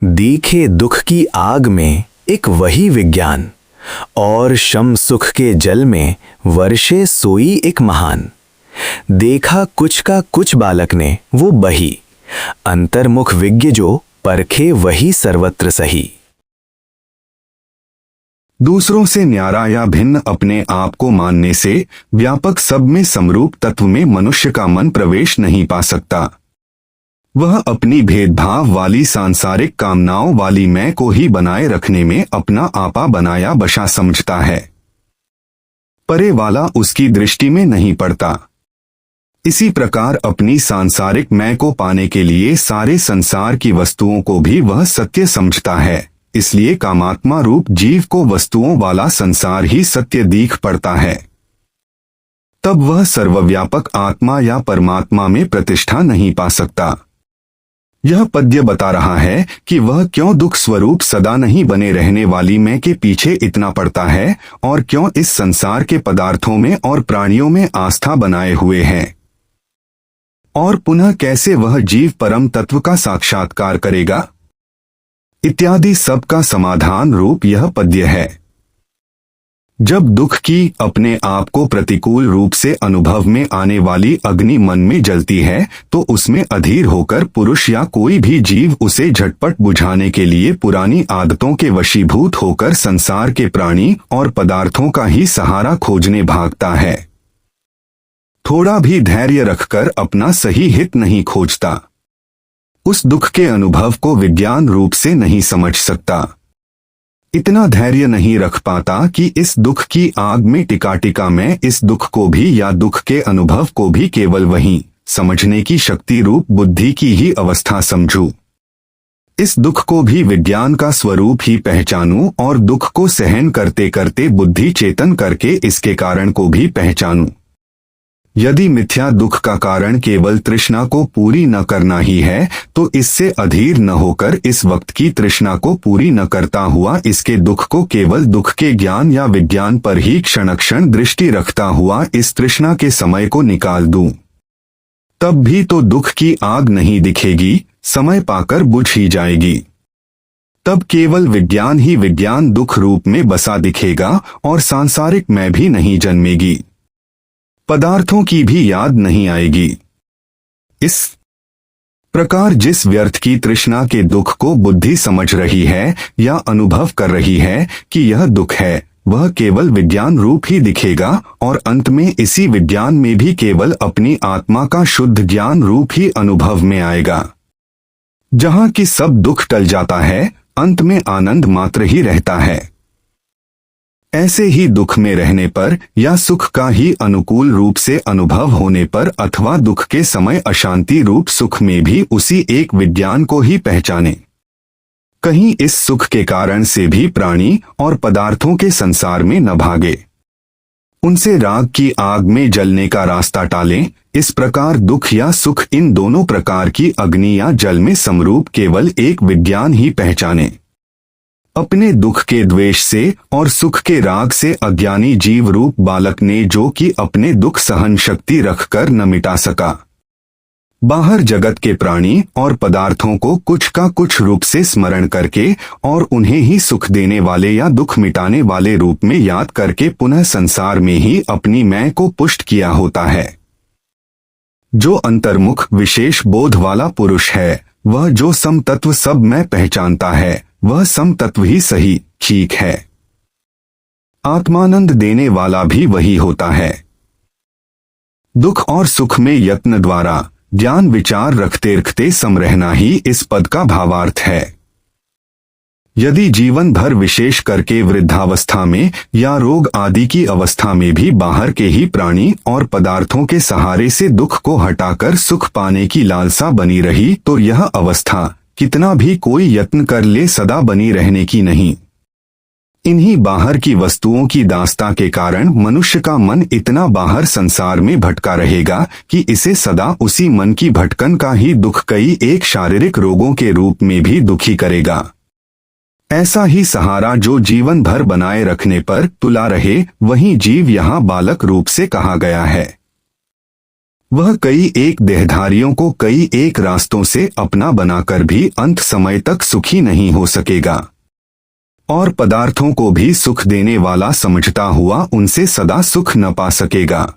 दिखे दुख की आग में एक वही विज्ञान, और शम सुख के जल में वर्षे सोई एक महान। देखा कुछ का कुछ बालक ने वो बही, अंतर्मुख विज्ञ जो परखे वही सर्वत्र सही। दूसरों से न्यारा या भिन्न अपने आप को मानने से व्यापक सब में समरूप तत्व में मनुष्य का मन प्रवेश नहीं पा सकता। वह अपनी भेदभाव वाली सांसारिक कामनाओं वाली मैं को ही बनाए रखने में अपना आपा बनाया बशा समझता है। परे वाला उसकी दृष्टि में नहीं पड़ता। इसी प्रकार अपनी सांसारिक मैं को पाने के लिए सारे संसार की वस्तुओं को भी वह सत्य समझता है। इसलिए कामात्मा रूप जीव को वस्तुओं वाला संसार ही सत्य दीख पड़ता है। तब वह सर्वव्यापक आत्मा या परमात्मा में प्रतिष्ठा नहीं पा सकता। यह पद्य बता रहा है कि वह क्यों दुख स्वरूप सदा नहीं बने रहने वाली मैं के पीछे इतना पड़ता है और क्यों इस संसार के पदार्थों में और प्राणियों में आस्था बनाए हुए है, और पुनः कैसे वह जीव परम तत्व का साक्षात्कार करेगा इत्यादि सब का समाधान रूप यह पद्य है। जब दुख की अपने आप को प्रतिकूल रूप से अनुभव में आने वाली अग्नि मन में जलती है तो उसमें अधीर होकर पुरुष या कोई भी जीव उसे झटपट बुझाने के लिए पुरानी आदतों के वशीभूत होकर संसार के प्राणी और पदार्थों का ही सहारा खोजने भागता है। थोड़ा भी धैर्य रखकर अपना सही हित नहीं खोजता। उस दुख के अनुभव को विज्ञान रूप से नहीं समझ सकता। इतना धैर्य नहीं रख पाता कि इस दुख की आग में टिका मैं इस दुख को भी या दुख के अनुभव को भी केवल वही समझने की शक्ति रूप बुद्धि की ही अवस्था समझूं। इस दुख को भी विज्ञान का स्वरूप ही पहचानूं और दुख को सहन करते करते बुद्धि चेतन करके इसके कारण को भी पहचानूं। यदि मिथ्या दुख का कारण केवल तृष्णा को पूरी न करना ही है तो इससे अधीर न होकर इस वक्त की तृष्णा को पूरी न करता हुआ इसके दुख को केवल दुख के ज्ञान या विज्ञान पर ही क्षण क्षण दृष्टि रखता हुआ इस तृष्णा के समय को निकाल दूं, तब भी तो दुख की आग नहीं दिखेगी, समय पाकर बुझ ही जाएगी। तब केवल विज्ञान ही विज्ञान दुख रूप में बसा दिखेगा और सांसारिक मैं भी नहीं जन्मेगी, पदार्थों की भी याद नहीं आएगी। इस प्रकार जिस व्यर्थ की तृष्णा के दुख को बुद्धि समझ रही है या अनुभव कर रही है कि यह दुख है, वह केवल विज्ञान रूप ही दिखेगा और अंत में इसी विज्ञान में भी केवल अपनी आत्मा का शुद्ध ज्ञान रूप ही अनुभव में आएगा। जहाँ की सब दुख टल जाता है, अंत में आनंद मात्र ही रहता है। ऐसे ही दुख में रहने पर या सुख का ही अनुकूल रूप से अनुभव होने पर अथवा दुख के समय अशांति रूप सुख में भी उसी एक विज्ञान को ही पहचाने। कहीं इस सुख के कारण से भी प्राणी और पदार्थों के संसार में न भागे, उनसे राग की आग में जलने का रास्ता टालें। इस प्रकार दुख या सुख इन दोनों प्रकार की अग्नि या जल में समरूप केवल एक विज्ञान ही पहचाने। अपने दुख के द्वेष से और सुख के राग से अज्ञानी जीव रूप बालक ने जो कि अपने दुख सहन शक्ति रखकर न मिटा सका, बाहर जगत के प्राणी और पदार्थों को कुछ का कुछ रूप से स्मरण करके और उन्हें ही सुख देने वाले या दुख मिटाने वाले रूप में याद करके पुनः संसार में ही अपनी मैं को पुष्ट किया होता है। जो अंतर्मुख विशेष बोध वाला पुरुष है, वह जो सम तत्व सब मैं पहचानता है, वह सम तत्व ही सही ठीक है। आत्मानंद देने वाला भी वही होता है। दुख और सुख में यत्न द्वारा ज्ञान विचार रखते रखते सम रहना ही इस पद का भावार्थ है। यदि जीवन भर विशेष करके वृद्धावस्था में या रोग आदि की अवस्था में भी बाहर के ही प्राणी और पदार्थों के सहारे से दुख को हटाकर सुख पाने की लालसा बनी रही तो यह अवस्था कितना भी कोई यत्न कर ले सदा बनी रहने की नहीं। इन्हीं बाहर की वस्तुओं की दास्ता के कारण मनुष्य का मन इतना बाहर संसार में भटका रहेगा कि इसे सदा उसी मन की भटकन का ही दुख कई एक शारीरिक रोगों के रूप में भी दुखी करेगा। ऐसा ही सहारा जो जीवन भर बनाए रखने पर तुला रहे, वही जीव यहाँ बालक रूप से कहा गया है। वह कई एक देहधारियों को कई एक रास्तों से अपना बनाकर भी अंत समय तक सुखी नहीं हो सकेगा और पदार्थों को भी सुख देने वाला समझता हुआ उनसे सदा सुख न पा सकेगा।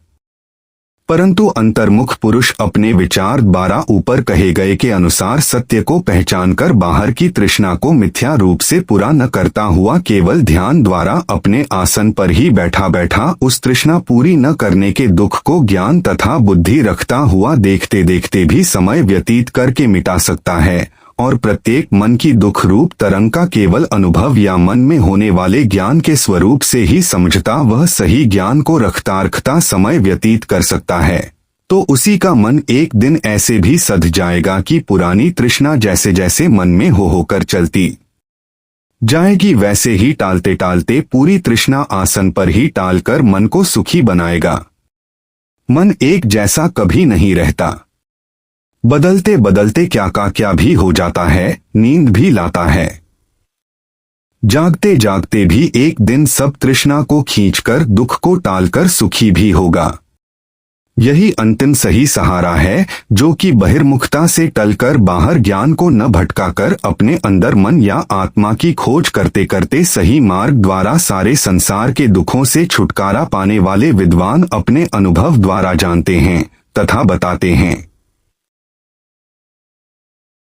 परंतु अंतर्मुख पुरुष अपने विचार द्वारा ऊपर कहे गए के अनुसार सत्य को पहचानकर बाहर की तृष्णा को मिथ्या रूप से पूरा न करता हुआ केवल ध्यान द्वारा अपने आसन पर ही बैठा बैठा उस तृष्णा पूरी न करने के दुख को ज्ञान तथा बुद्धि रखता हुआ देखते देखते भी समय व्यतीत करके मिटा सकता है और प्रत्येक मन की दुख रूप तरंग का केवल अनुभव या मन में होने वाले ज्ञान के स्वरूप से ही समझता वह सही ज्ञान को रखता समय व्यतीत कर सकता है, तो उसी का मन एक दिन ऐसे भी सध जाएगा कि पुरानी तृष्णा जैसे जैसे मन में होकर चलती जाएगी वैसे ही टालते टालते पूरी तृष्णा आसन पर ही टालकर मन को सुखी बनाएगा। मन एक जैसा कभी नहीं रहता, बदलते बदलते क्या भी हो जाता है, नींद भी लाता है। जागते जागते भी एक दिन सब तृष्णा को खींचकर दुख को टालकर सुखी भी होगा। यही अंतिम सही सहारा है जो कि बहिर्मुखता से टलकर बाहर ज्ञान को न भटकाकर अपने अंदर मन या आत्मा की खोज करते करते सही मार्ग द्वारा सारे संसार के दुखों से छुटकारा पाने वाले विद्वान अपने अनुभव द्वारा जानते हैं तथा बताते हैं।